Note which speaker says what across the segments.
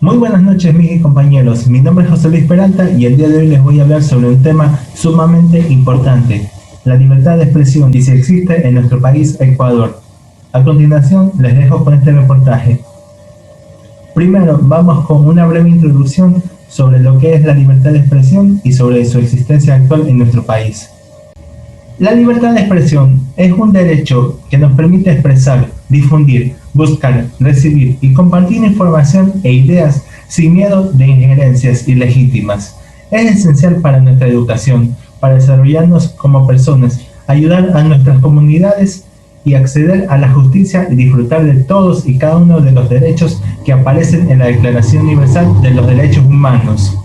Speaker 1: Muy buenas noches, mis compañeros. Mi nombre es José Luis Peralta y el día de hoy les voy a hablar sobre un tema sumamente importante, la libertad de expresión y si existe en nuestro país, Ecuador. A continuación, les dejo con este reportaje. Primero, vamos con una breve introducción sobre lo que es la libertad de expresión y sobre su existencia actual en nuestro país. La libertad de expresión es un derecho que nos permite expresar, difundir, buscar, recibir y compartir información e ideas sin miedo de injerencias ilegítimas. Es esencial para nuestra educación, para desarrollarnos como personas, ayudar a nuestras comunidades y acceder a la justicia y disfrutar de todos y cada uno de los derechos que aparecen en la Declaración Universal de los Derechos Humanos.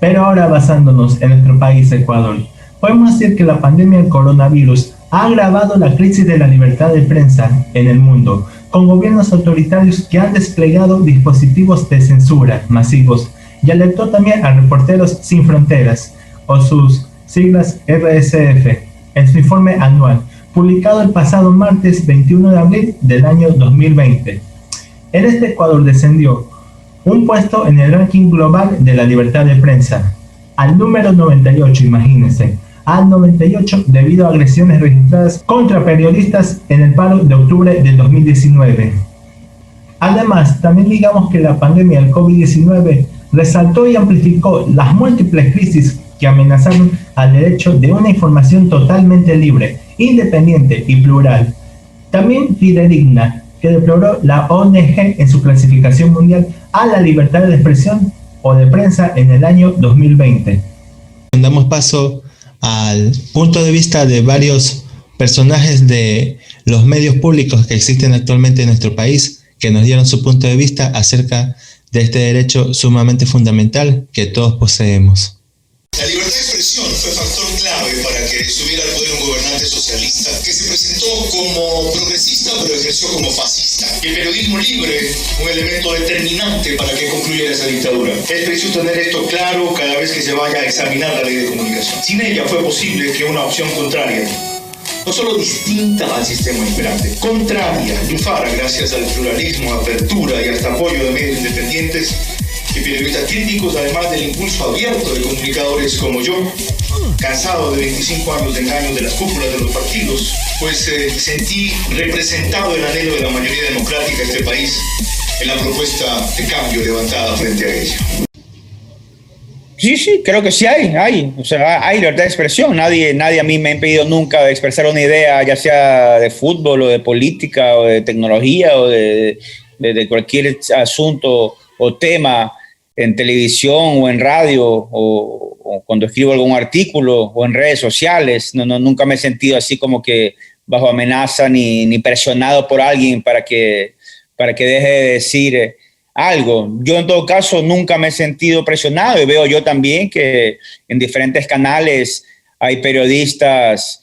Speaker 1: Pero ahora basándonos en nuestro país, Ecuador, podemos decir que la pandemia del coronavirus ha agravado la crisis de la libertad de prensa en el mundo, con gobiernos autoritarios que han desplegado dispositivos de censura masivos y alertó también a Reporteros Sin Fronteras, o sus siglas RSF, en su informe anual, publicado el pasado martes 21 de abril del año 2020. En este Ecuador descendió un puesto en el ranking global de la libertad de prensa, al número 98, imagínense, al 98 debido a agresiones registradas contra periodistas en el paro de octubre del 2019. Además, también digamos que la pandemia del COVID-19 resaltó y amplificó las múltiples crisis que amenazaron al derecho de una información totalmente libre, independiente y plural. También fidedigna, que deploró la ONG en su clasificación mundial a la libertad de expresión o de prensa en el año 2020.
Speaker 2: Damos paso al punto de vista de varios personajes de los medios públicos que existen actualmente en nuestro país, que nos dieron su punto de vista acerca de este derecho sumamente fundamental que todos poseemos.
Speaker 3: La libertad de expresión fue factor clave para que subiera al poder un gobernante socialista que se presentó como progresista pero ejerció como fascista. Y el periodismo libre, un elemento determinante para que concluyera esa dictadura. Es preciso tener esto claro cada vez que se vaya a examinar la ley de comunicación. Sin ella fue posible que una opción contraria, no solo distinta al sistema imperante, contraria, triunfara gracias al pluralismo, apertura y hasta apoyo de medios independientes y periodistas críticos, además del impulso abierto de comunicadores como yo, cansado de 25 años de engaños de las cúpulas de los partidos, pues sentí representado el anhelo de la mayoría democrática de este país en la propuesta de cambio levantada frente a ella.
Speaker 4: Sí, creo que sí hay. O sea, hay libertad de expresión. Nadie a mí me ha impedido nunca de expresar una idea, ya sea de fútbol o de política o de tecnología o de cualquier asunto o tema en televisión o en radio o cuando escribo algún artículo o en redes sociales. Nunca me he sentido así como que bajo amenaza ni presionado por alguien para que deje de decir algo. Yo en todo caso nunca me he sentido presionado y veo yo también que en diferentes canales hay periodistas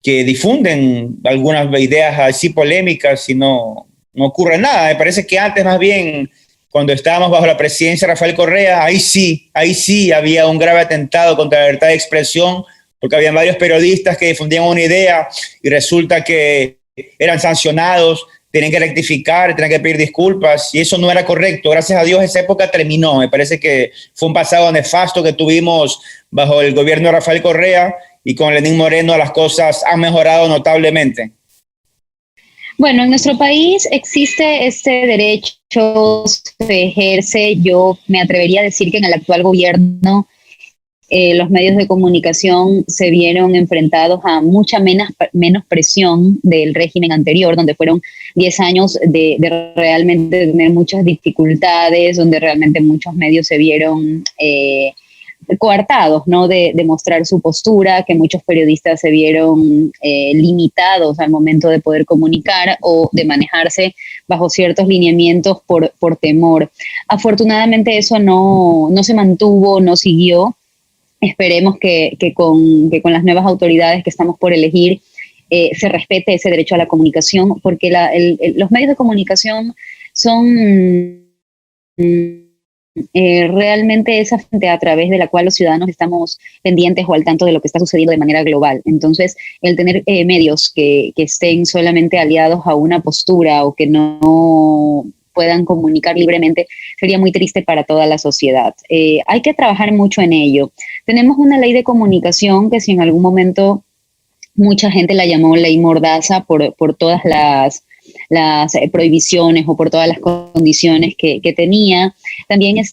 Speaker 4: que difunden algunas ideas así polémicas y no ocurre nada. Me parece que antes más bien, cuando estábamos bajo la presidencia de Rafael Correa, ahí sí había un grave atentado contra la libertad de expresión, porque había varios periodistas que difundían una idea y resulta que eran sancionados, tenían que rectificar, tenían que pedir disculpas, y eso no era correcto. Gracias a Dios esa época terminó. Me parece que fue un pasado nefasto que tuvimos bajo el gobierno de Rafael Correa, y con Lenín Moreno las cosas han mejorado notablemente.
Speaker 5: Bueno, en nuestro país existe este derecho, se ejerce. Yo me atrevería a decir que en el actual gobierno los medios de comunicación se vieron enfrentados a mucha menos presión del régimen anterior, donde fueron 10 años de realmente tener muchas dificultades, donde realmente muchos medios se vieron coartados, ¿no? de mostrar su postura, que muchos periodistas se vieron limitados al momento de poder comunicar o de manejarse bajo ciertos lineamientos por temor. Afortunadamente eso no se mantuvo, no siguió. Esperemos que con las nuevas autoridades que estamos por elegir se respete ese derecho a la comunicación, porque los medios de comunicación son realmente esa fuente a través de la cual los ciudadanos estamos pendientes o al tanto de lo que está sucediendo de manera global. Entonces, el tener medios que estén solamente aliados a una postura o que no puedan comunicar libremente, sería muy triste para toda la sociedad. Hay que trabajar mucho en ello. Tenemos una ley de comunicación que si en algún momento mucha gente la llamó ley mordaza por todas las prohibiciones o por todas las condiciones que tenía. También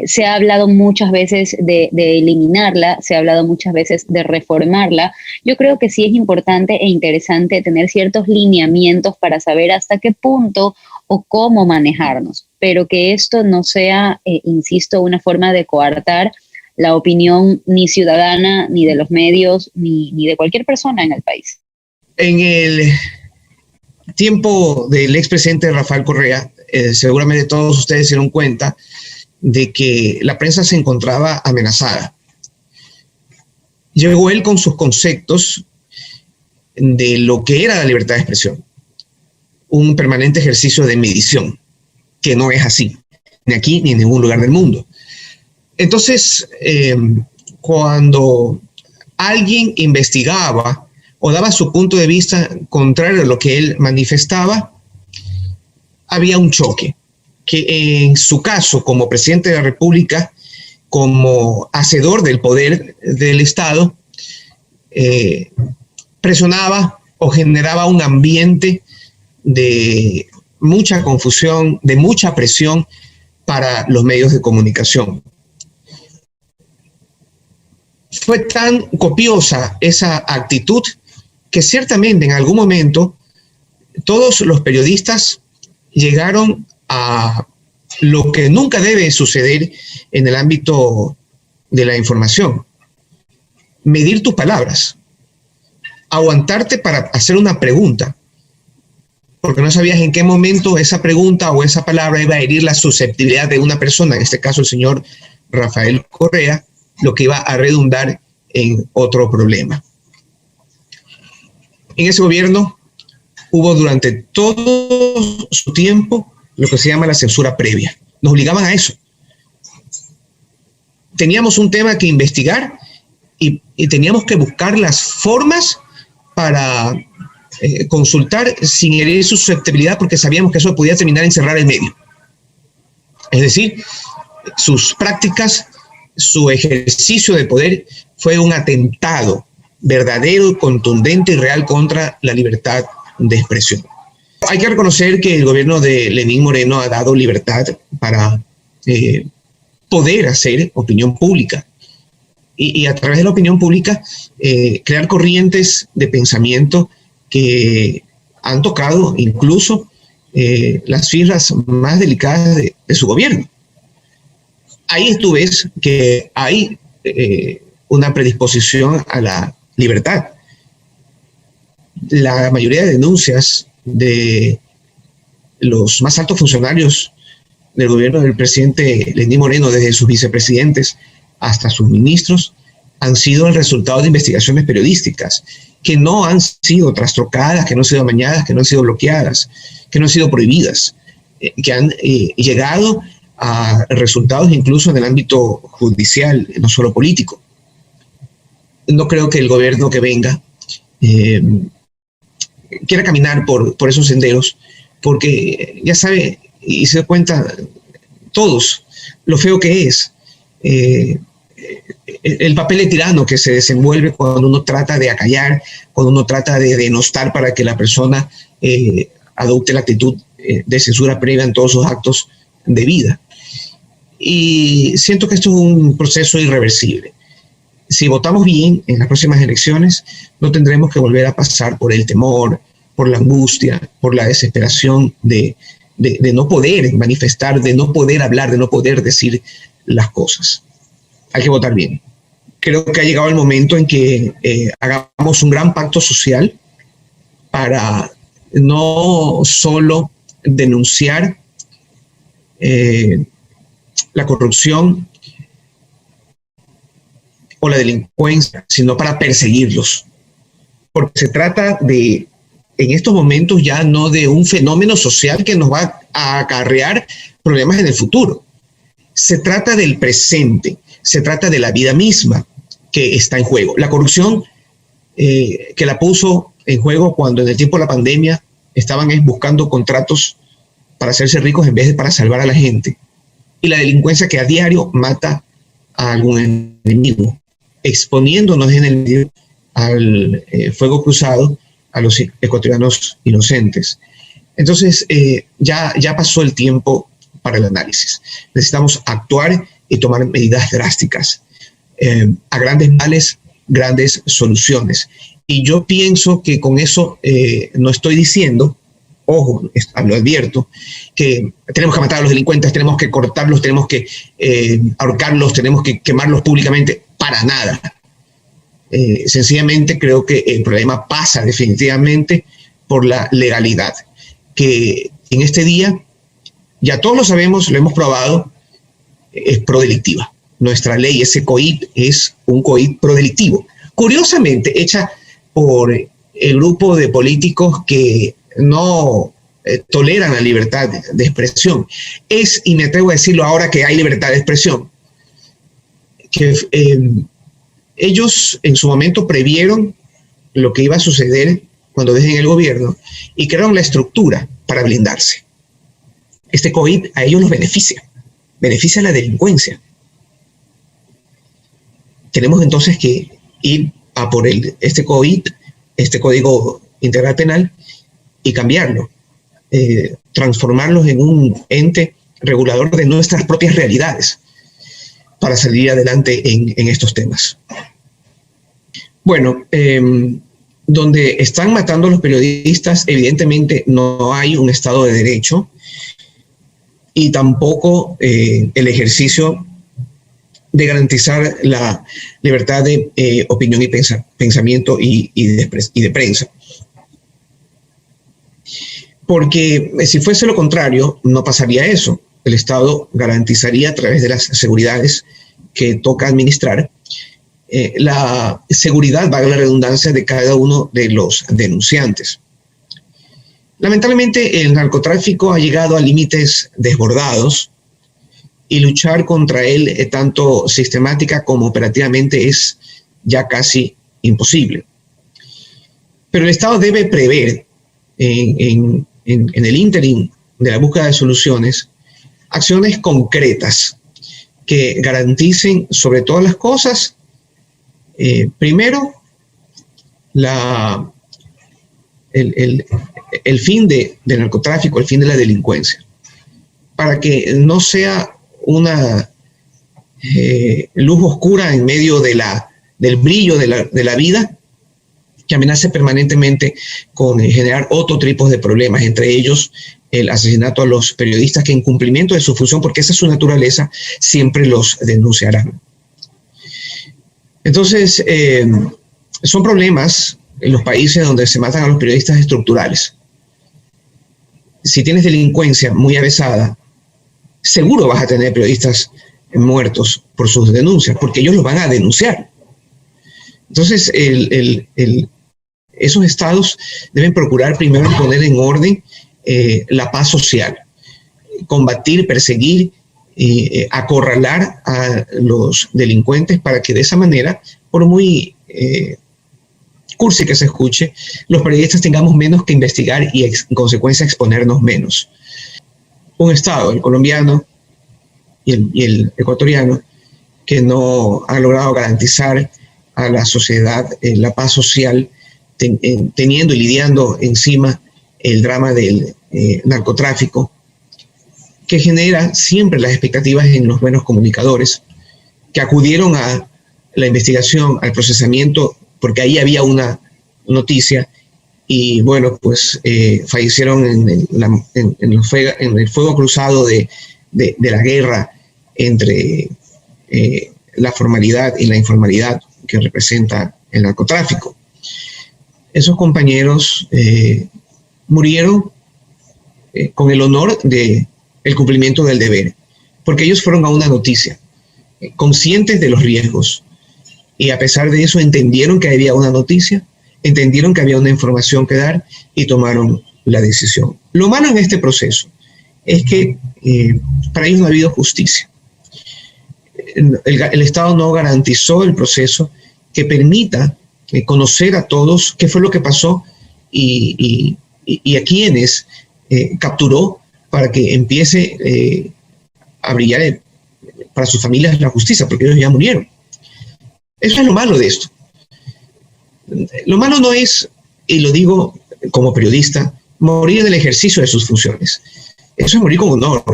Speaker 5: se ha hablado muchas veces de eliminarla, se ha hablado muchas veces de reformarla. Yo creo que sí es importante e interesante tener ciertos lineamientos para saber hasta qué punto o cómo manejarnos, pero que esto no sea, insisto, una forma de coartar la opinión ni ciudadana, ni de los medios, ni de cualquier persona en el país.
Speaker 6: En el tiempo del expresidente Rafael Correa, seguramente todos ustedes se dieron cuenta de que la prensa se encontraba amenazada. Llegó él con sus conceptos de lo que era la libertad de expresión, un permanente ejercicio de medición, que no es así, ni aquí ni en ningún lugar del mundo. Entonces, cuando alguien investigaba o daba su punto de vista contrario a lo que él manifestaba, había un choque, que en su caso, como presidente de la República, como hacedor del poder del Estado, presionaba o generaba un ambiente de mucha confusión, de mucha presión para los medios de comunicación. Fue tan copiosa esa actitud que ciertamente en algún momento todos los periodistas llegaron a lo que nunca debe suceder en el ámbito de la información: medir tus palabras, aguantarte para hacer una pregunta, porque no sabías en qué momento esa pregunta o esa palabra iba a herir la susceptibilidad de una persona, en este caso el señor Rafael Correa, lo que iba a redundar en otro problema. En ese gobierno hubo durante todo su tiempo lo que se llama la censura previa. Nos obligaban a eso. Teníamos un tema que investigar y teníamos que buscar las formas para consultar sin herir su susceptibilidad, porque sabíamos que eso podía terminar en cerrar el medio. Es decir, sus prácticas, su ejercicio de poder fue un atentado verdadero, contundente y real contra la libertad de expresión. Hay que reconocer que el gobierno de Lenín Moreno ha dado libertad para poder hacer opinión pública y a través de la opinión pública crear corrientes de pensamiento que han tocado incluso las fibras más delicadas de su gobierno. Ahí tú ves que hay una predisposición a la libertad. La mayoría de denuncias de los más altos funcionarios del gobierno del presidente Lenín Moreno, desde sus vicepresidentes hasta sus ministros, han sido el resultado de investigaciones periodísticas que no han sido trastocadas, que no han sido amañadas, que no han sido bloqueadas, que no han sido prohibidas, que han llegado a resultados incluso en el ámbito judicial, no solo político. No creo que el gobierno que venga quiera caminar por esos senderos, porque ya sabe y se da cuenta todos lo feo que es el papel de tirano que se desenvuelve cuando uno trata de acallar, cuando uno trata de denostar para que la persona adopte la actitud de censura previa en todos sus actos de vida. Y siento que esto es un proceso irreversible. Si votamos bien en las próximas elecciones, no tendremos que volver a pasar por el temor, por la angustia, por la desesperación de no poder manifestar, de no poder hablar, de no poder decir las cosas. Hay que votar bien. Creo que ha llegado el momento en que hagamos un gran pacto social para no solo denunciar la corrupción o la delincuencia, sino para perseguirlos. Porque se trata de, en estos momentos, ya no de un fenómeno social que nos va a acarrear problemas en el futuro. Se trata del presente, se trata de la vida misma que está en juego. La corrupción que la puso en juego cuando en el tiempo de la pandemia estaban buscando contratos para hacerse ricos en vez de para salvar a la gente, y la delincuencia que a diario mata a algún enemigo, exponiéndonos en el medio al fuego cruzado a los ecuatorianos inocentes. Entonces, ya pasó el tiempo para el análisis. Necesitamos actuar y tomar medidas drásticas. A grandes males, grandes soluciones. Y yo pienso que con eso no estoy diciendo, ojo, lo advierto, que tenemos que matar a los delincuentes, tenemos que cortarlos, tenemos que ahorcarlos, tenemos que quemarlos públicamente, para nada. Sencillamente creo que el problema pasa definitivamente por la legalidad, que en este día, ya todos lo sabemos, lo hemos probado, es prodelictiva. Nuestra ley, ese COIP, es un COIP prodelictivo. Curiosamente, hecha por el grupo de políticos que no toleran la libertad de expresión. Y me atrevo a decirlo ahora que hay libertad de expresión, que ellos en su momento previeron lo que iba a suceder cuando dejen el gobierno y crearon la estructura para blindarse. Este COIP a ellos los beneficia a la delincuencia. Tenemos entonces que ir a por este COIP, este Código Integral Penal, y cambiarlo, transformarlos en un ente regulador de nuestras propias realidades para salir adelante en estos temas. Bueno, donde están matando a los periodistas, evidentemente no hay un Estado de Derecho y tampoco el ejercicio de garantizar la libertad de opinión y pensamiento y de prensa. Porque si fuese lo contrario, no pasaría eso. El Estado garantizaría a través de las seguridades que toca administrar la seguridad, valga la redundancia, de cada uno de los denunciantes. Lamentablemente, el narcotráfico ha llegado a límites desbordados y luchar contra él tanto sistemática como operativamente es ya casi imposible. Pero el Estado debe prever en el ínterin de la búsqueda de soluciones acciones concretas que garanticen sobre todas las cosas, primero, el fin del narcotráfico, el fin de la delincuencia, para que no sea una luz oscura en medio del brillo de la vida, que amenace permanentemente con generar otro tipo de problemas, entre ellos el asesinato a los periodistas que en cumplimiento de su función, porque esa es su naturaleza, siempre los denunciarán. Entonces, son problemas en los países donde se matan a los periodistas estructurales. Si tienes delincuencia muy avesada, seguro vas a tener periodistas muertos por sus denuncias, porque ellos los van a denunciar. Entonces, esos estados deben procurar primero poner en orden la paz social, combatir, perseguir, acorralar a los delincuentes para que de esa manera, por muy cursi que se escuche, los periodistas tengamos menos que investigar y en consecuencia exponernos menos. Un estado, el colombiano y el ecuatoriano, que no ha logrado garantizar a la sociedad la paz social, teniendo y lidiando encima el drama del narcotráfico, que genera siempre las expectativas en los buenos comunicadores, que acudieron a la investigación, al procesamiento, porque ahí había una noticia, y bueno, pues fallecieron en el fuego cruzado de la guerra entre la formalidad y la informalidad que representa el narcotráfico. Esos compañeros murieron con el honor del cumplimiento del deber, porque ellos fueron a una noticia, conscientes de los riesgos, y a pesar de eso entendieron que había una noticia, entendieron que había una información que dar y tomaron la decisión. Lo malo en este proceso es que para ellos no ha habido justicia. El Estado no garantizó el proceso que permita conocer a todos qué fue lo que pasó y a quienes capturó, para que empiece a brillar para sus familias la justicia, porque ellos ya murieron. Eso es lo malo de esto. Lo malo no es, y lo digo como periodista, morir en el ejercicio de sus funciones. Eso es morir con honor,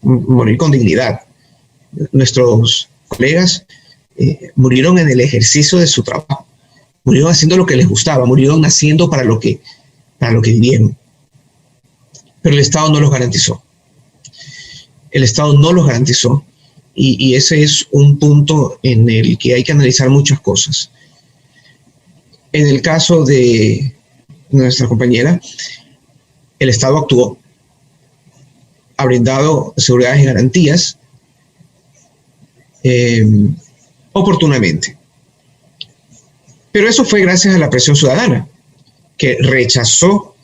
Speaker 6: morir con dignidad. Nuestros colegas murieron en el ejercicio de su trabajo, murieron haciendo lo que les gustaba, murieron naciendo para lo que vivieron. Pero el Estado no los garantizó. El Estado no los garantizó, y ese es un punto en el que hay que analizar muchas cosas. En el caso de nuestra compañera, el Estado actuó, ha brindado seguridad y garantías oportunamente. Pero eso fue gracias a la presión ciudadana, que rechazó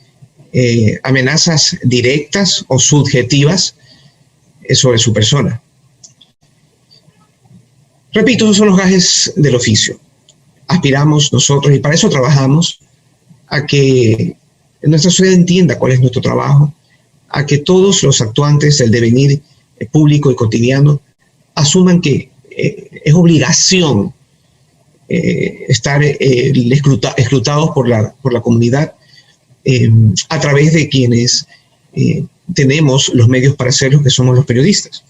Speaker 6: amenazas directas o subjetivas sobre su persona. Repito, esos son los gajes del oficio. Aspiramos nosotros, y para eso trabajamos, a que nuestra sociedad entienda cuál es nuestro trabajo, a que todos los actuantes del devenir público y cotidiano asuman que es obligación estar escrutados por la comunidad a través de quienes tenemos los medios para hacerlo, que somos los periodistas.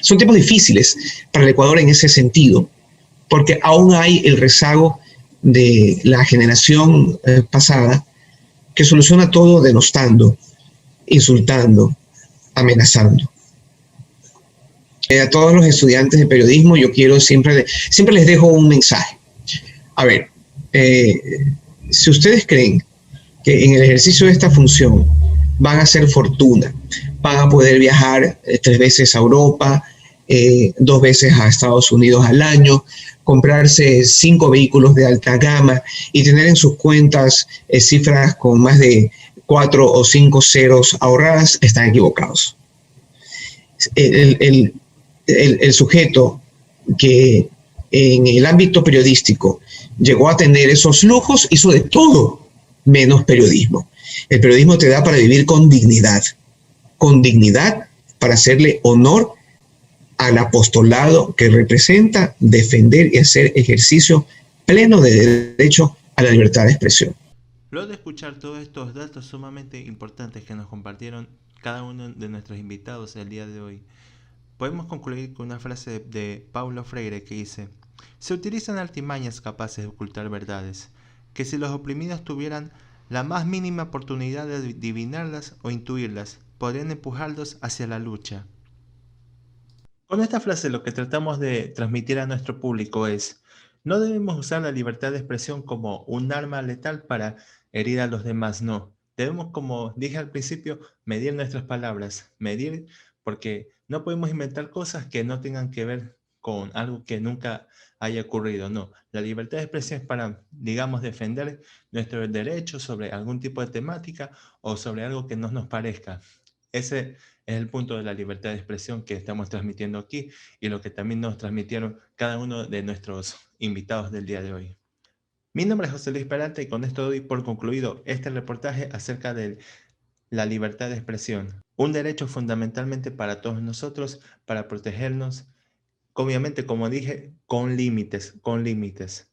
Speaker 6: Son tiempos difíciles para el Ecuador en ese sentido, porque aún hay el rezago de la generación pasada, que soluciona todo denostando, insultando, amenazando. A todos los estudiantes de periodismo yo quiero siempre les dejo un mensaje. A ver, si ustedes creen que en el ejercicio de esta función van a hacer fortuna, van a poder viajar 3 veces a Europa, 2 veces a Estados Unidos al año, comprarse 5 vehículos de alta gama y tener en sus cuentas cifras con más de 4 o 5 ceros ahorradas, están equivocados. El sujeto que en el ámbito periodístico llegó a tener esos lujos hizo de todo menos periodismo. El periodismo te da para vivir con dignidad para hacerle honor al apostolado que representa defender y hacer ejercicio pleno de derecho a la libertad de expresión.
Speaker 2: Luego de escuchar todos estos datos sumamente importantes que nos compartieron cada uno de nuestros invitados el día de hoy, podemos concluir con una frase de Paulo Freire que dice: se utilizan artimañas capaces de ocultar verdades, que si los oprimidos tuvieran la más mínima oportunidad de adivinarlas o intuirlas, podrían empujarlos hacia la lucha. Con esta frase lo que tratamos de transmitir a nuestro público es: no debemos usar la libertad de expresión como un arma letal para herir a los demás, no. Debemos, como dije al principio, medir nuestras palabras, medir, porque no podemos inventar cosas que no tengan que ver con algo que nunca haya ocurrido, no. La libertad de expresión es para, digamos, defender nuestros derechos sobre algún tipo de temática o sobre algo que no nos parezca. Ese es el punto de la libertad de expresión que estamos transmitiendo aquí y lo que también nos transmitieron cada uno de nuestros invitados del día de hoy. Mi nombre es José Luis Peralta y con esto doy por concluido este reportaje acerca de la libertad de expresión, un derecho fundamentalmente para todos nosotros, para protegernos, obviamente, como dije, con límites, con límites.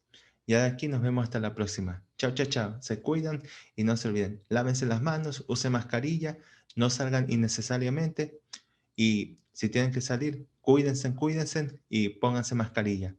Speaker 2: Y de aquí nos vemos hasta la próxima. Chao, chao, chao. Se cuidan y no se olviden. Lávense las manos, usen mascarilla, no salgan innecesariamente y si tienen que salir, cuídense y pónganse mascarilla.